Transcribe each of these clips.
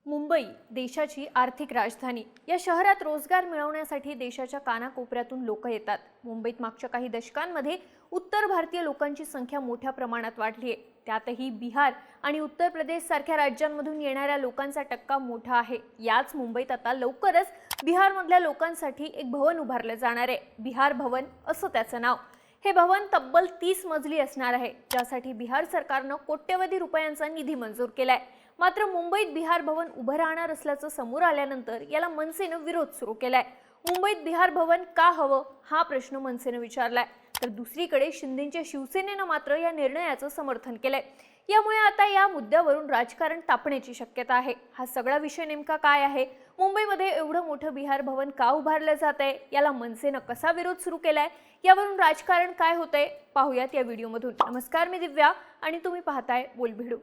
मुंबई देशाची आर्थिक राजधानी। या शहरात रोजगार मिळवण्यासाठी देशाच्या कानाकोपऱ्यातून लोक येतात। मुंबईत मागच्या काही दशकांमध्ये उत्तर भारतीय लोकांची संख्या मोठ्या प्रमाणात वाढली आहे। त्यातही बिहार आणि उत्तर प्रदेश सारख्या राज्यांमधून येणाऱ्या लोकांचा टक्का मोठा आहे। याच मुंबईत आता लवकरच बिहारमधल्या लोकांसाठी एक भवन उभारले जाणार आहे। बिहार भवन असं त्याचं नाव। हे भवन तब्बल 30 मजली असणार आहे, ज्यासाठी बिहार सरकारने कोट्यवधी रुपयांचा निधी मंजूर केलाय। मात्र मुंबईत बिहार भवन उभं राहणार असल्याचं समोर आल्यानंतर याला मनसेने विरोध सुरू केलाय। मुंबईत बिहार भवन का हवं हा प्रश्न मनसेने विचारलाय, तर दुसरीकडे शिंदेच्या शिवसेनेने मात्र या निर्णयाचं समर्थन केलंय। यामुळे आता या मुद्द्यावरून राजकारण तापण्याची शक्यता आहे। हा सगळा विषय नेमका काय आहे, मुंबईमध्ये एवढं मोठं बिहार भवन का उभारलं जातंय, याला मनसेने कसा विरोध सुरू केलाय, यावरून राजकारण काय होतंय पाहूयात या व्हिडिओमधून। नमस्कार, मी दिव्या आणि तुम्ही पाहताय बोलभिडू।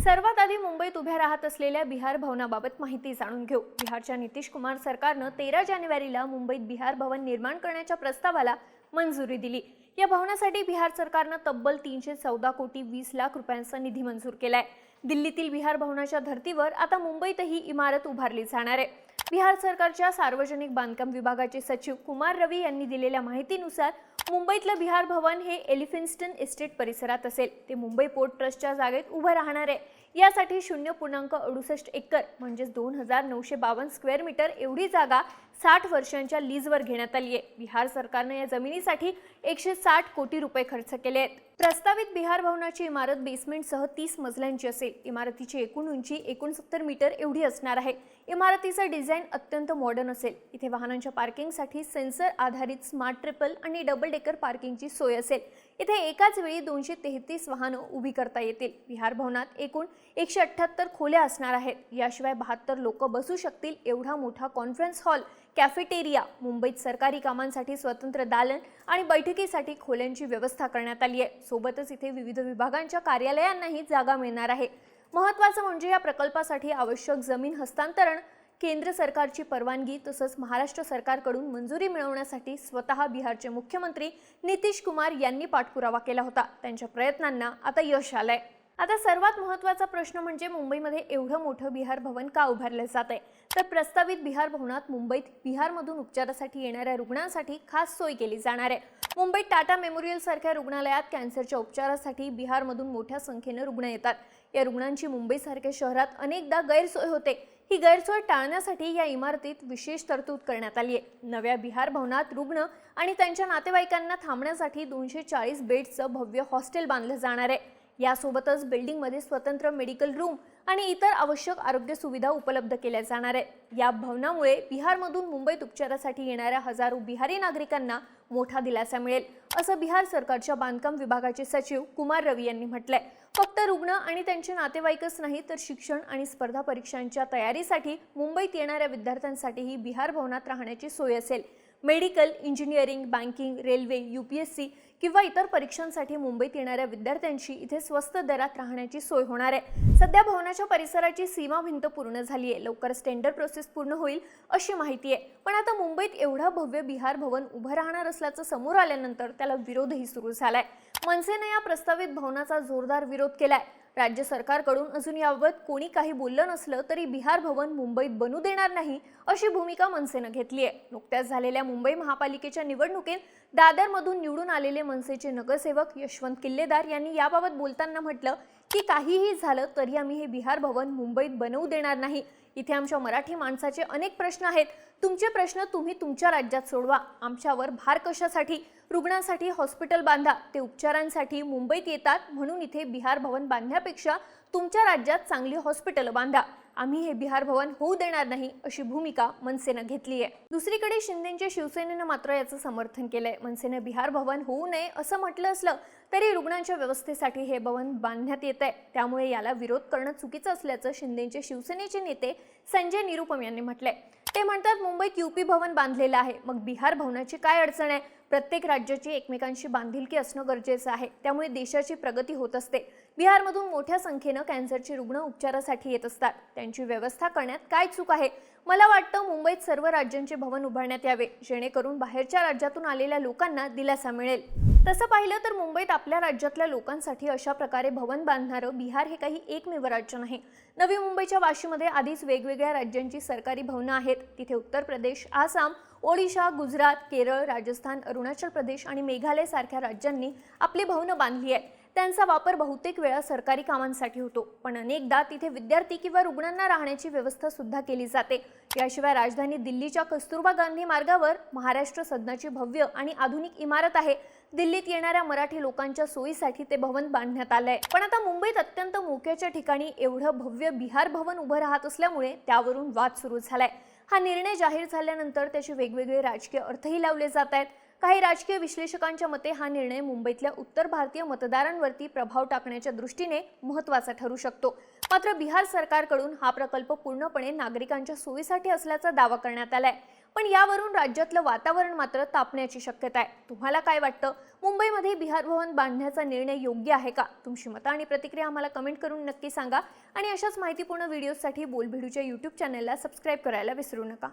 सर्वात आधी मुंबईत उभ्या राहत असलेल्या बिहार भवनाबाबत माहिती जाणून घेऊ। बिहारच्या नितीश कुमार सरकारने 13 जानेवारीला मुंबईत बिहार भवन निर्माण करण्याच्या प्रस्तावाला मंजुरी दिली। या भवनासाठी बिहार सरकारने तब्बल 314 कोटी 20 लाख रुपयांचा निधी मंजूर केलाय। दिल्लीतील बिहार भवनाच्या धर्तीवर आता मुंबईतही इमारत उभारली जाणार आहे। बिहार सरकारच्या सार्वजनिक बांधकाम विभागाचे सचिव कुमार रवी यांनी दिलेल्या माहितीनुसार मुंबईतलं बिहार भवन हे एलिफिन्स्टन एस्टेट परिसरात असेल। ते मुंबई पोर्ट ट्रस्टच्या जागेत उभं राहणार आहे। यासाठी 0.68 एकर म्हणजे 2952 स्क्वेअर मीटर एवढी जागा 60 वर्षांच्या लीजवर घेण्यात आली आहे। बिहार सरकारने या जमिनीसाठी 160 कोटी रुपये खर्च केले आहेत। प्रस्तावित बिहार भवनाची इमारत बेसमेंटसह 30 मजल्यांची असेल। इमारतीची एकूण उंची 69 मीटर एवढी असणार आहे। इमारतीचं डिझाईन अत्यंत मॉडर्न असेल। इथे वाहनांच्या पार्किंगसाठी सेन्सर आधारित स्मार्ट ट्रिपल आणि डबल डेकर पार्किंगची सोय असेल। इथे एकाच वेळी 233 वाहनं उभी करता येतील। बिहार भवनात एकूण 178 खोल्या असणार आहेत। याशिवाय 72 लोक बसू शकतील एवढा मोठा कॉन्फरन्स हॉल, कॅफेटेरिया, मुंबईत सरकारी कामांसाठी स्वतंत्र दालन आणि बैठकीसाठी खोल्यांची व्यवस्था करण्यात आली आहे। सोबतच इथे विविध विभागांच्या कार्यालयांनाही जागा मिळणार आहे। महत्त्वाचं म्हणजे या प्रकल्पासाठी आवश्यक जमीन हस्तांतरण, केंद्र सरकारची परवानगी तसंच महाराष्ट्र सरकारकडून मंजुरी मिळवण्यासाठी स्वतः बिहारचे मुख्यमंत्री नितीश कुमार यांनी पाठपुरावा केला होता। त्यांच्या प्रयत्नांना आता यश आलंय। आता सर्वात महत्त्वाचा प्रश्न म्हणजे मुंबईमध्ये एवढं मोठं बिहार भवन का उभारलं जात आहे, तर प्रस्तावित बिहार भवनात मुंबईत बिहारमधून उपचारासाठी येणाऱ्या रुग्णांसाठी खास सोय केली जाणार आहे। मुंबईत टाटा मेमोरियल सारख्या रुग्णालयात कॅन्सरच्या उपचारासाठी बिहारमधून मोठ्या संख्येने रुग्ण येतात। या रुग्णांची मुंबईसारख्या शहरात अनेकदा गैरसोय होते। ही गैरसोय टाळण्यासाठी या इमारतीत विशेष तरतूद करण्यात आली आहे। नव्या बिहार भवनात रुग्ण आणि त्यांच्या नातेवाईकांना थांबण्यासाठी 240 बेडचं भव्य हॉस्टेल बांधलं जाणार आहे। यासोबतच बिल्डिंगमध्ये स्वतंत्र मेडिकल रूम आणि इतर आवश्यक आरोग्य सुविधा उपलब्ध केल्या जाणार आहेत। या भवनामुळे बिहारमधून मुंबईत उपचारासाठी येणाऱ्या हजारो बिहारी नागरिकांना मोठा दिलासा मिळेल, असं बिहार सरकारच्या बांधकाम विभागाचे सचिव कुमार रवी यांनी म्हटलंय। फक्त रुग्ण आणि त्यांचे नातेवाईकच नाही, तर शिक्षण आणि स्पर्धा परीक्षांच्या तयारीसाठी मुंबईत येणाऱ्या विद्यार्थ्यांसाठीही बिहार भवनात राहण्याची सोय असेल। Medical, engineering, banking, railway, UPSC किंवा इतर परीक्षांसाठी मुंबईत येणाऱ्या विद्यार्थ्यांची इथे स्वस्त दरात राहण्याची सोय होणार आहे। सध्या भवनाच्या परिसराची सीमा भिंत पूर्ण झाली आहे। लवकरच टेंडर प्रोसेस पूर्ण होईल अशी माहिती आहे। पण आता मुंबईत एवढा भव्य बिहार भवन उभं राहणार असल्याचं समोर आल्यानंतर त्याला विरोधही सुरू झालाय। मनसेने या प्रस्तावित भवनाचा जोरदार विरोध केलाय। राज्य सरकारकडून अजून याबाबत कोणी काही बोललं नसलं तरी बिहार भवन मुंबईत बनू देणार नाही अशी भूमिका मनसेने घेतली आहे। नुकत्याच झालेल्या मुंबई महापालिकेच्या निवडणुकीत दादरमधून निवडून आलेले मनसेचे नगरसेवक यशवंत किल्लेदार यांनी याबाबत बोलताना म्हटलं की काहीही झालं तरी आम्ही हे बिहार भवन मुंबईत बनवू देणार नाही। इथे आमच्या मराठी माणसाचे अनेक प्रश्न आहेत। तुमचे प्रश्न तुम्ही तुमच्या राज्यात सोडवा। आमच्यावर भार कशासाठी? रुग्णांसाठी हॉस्पिटल बांधा, ते उपचारांसाठी मुंबईत येतात म्हणून इथे बिहार भवन बांधण्यापेक्षा तुमच्या राज्यात चांगली हॉस्पिटल बांधा। आम्ही हे बिहार भवन होऊ देणार नाही अशी भूमिका मनसेने घेतली आहे। दुसरीकडे शिंदेच्या शिवसेनेने मात्र याचं समर्थन केलंय। मनसेने बिहार भवन होऊ नये असं म्हटलं असलं तरी रुग्णांच्या व्यवस्थेसाठी हे भवन बांधण्यात येत आहे, त्यामुळे याला विरोध करणं चुकीचं असल्याचं शिंदेचे शिवसेनेचे नेते संजय निरुपम यांनी म्हटलंय। ते म्हणतात मुंबईत UP भवन बांधलेलं आहे, मग बिहार भवनाची काय अडचण आहे? प्रत्येक राज्याची एकमेकांशी बांधिलकी असणं गरजेचं आहे, त्यामुळे देशाची प्रगती होत असते। बिहारमधून मोठ्या संख्येनं कॅन्सरचे रुग्ण उपचारासाठी येत असतात. त्यांची व्यवस्था करण्यात काय चूक आहे? मला वाटतं मुंबईत सर्व राज्यांचे भवन उभारण्यात यावे, जेणेकरून बाहेरच्या राज्यातून आलेल्या लोकांना दिलासा मिळेल. तसं पाहिलं तर मुंबईत आपल्या राज्यातल्या लोकांसाठी अशा प्रकारे भवन बांधणारं बिहार हे काही एकमेव राज्य नाही. नवी मुंबईच्या वाशीमध्ये आधीच वेगवेगळ्या राज्यांची सरकारी भवनं आहेत. तिथे उत्तर प्रदेश, आसाम, ओडिशा, गुजरात, केरळ, राजस्थान, अरुणाचल प्रदेश आणि मेघालय सारख्या राज्यांनी आपली भवनं बांधली आहेत. त्यांचा वापर बहुतेक वेळा सरकारी कामांसाठी होतो, पण अनेकदा तिथे विद्यार्थी किंवा रुग्णांना राहण्याची व्यवस्था सुद्धा केली जाते. याशिवाय राजधानी दिल्लीच्या कस्तुरबा गांधी मार्गावर महाराष्ट्र सदनाची भव्य आणि आधुनिक इमारत आहे. दिल्लीत येणाऱ्या मराठी लोकांच्या सोयीसाठी ते भवन बांधण्यात आलंय. पण आता मुंबईत अत्यंत मोक्याच्या ठिकाणी एवढं भव्य बिहार भवन उभं राहत असल्यामुळे त्यावरून वाद सुरू झालाय. हा निर्णय जाहीर झाल्यानंतर त्याचे वेगवेगळे राजकीय अर्थही लावले जात आहेत. काही राजकीय विश्लेषकांच्या मते हा निर्णय मुंबईतल्या उत्तर भारतीय मतदारांवरती प्रभाव टाकण्याच्या दृष्टीने महत्त्वाचा ठरू शकतो. मात्र बिहार सरकारकडून हा प्रकल्प पूर्णपणे नागरिकांच्या सोयीसाठी असल्याचा दावा करण्यात आलाय. पण यावरून राज्यातलं वातावरण मात्र तापण्याची शक्यता आहे. तुम्हाला काय वाटतं? मुंबईमध्ये बिहार भवन बांधण्याचा निर्णय योग्य आहे का? तुमची मतं आणि प्रतिक्रिया आम्हाला कमेंट करून नक्की सांगा आणि अशाच माहितीपूर्ण व्हिडिओसाठी बोलबिडूच्या YouTube चॅनलला सबस्क्राईब करायला विसरू नका.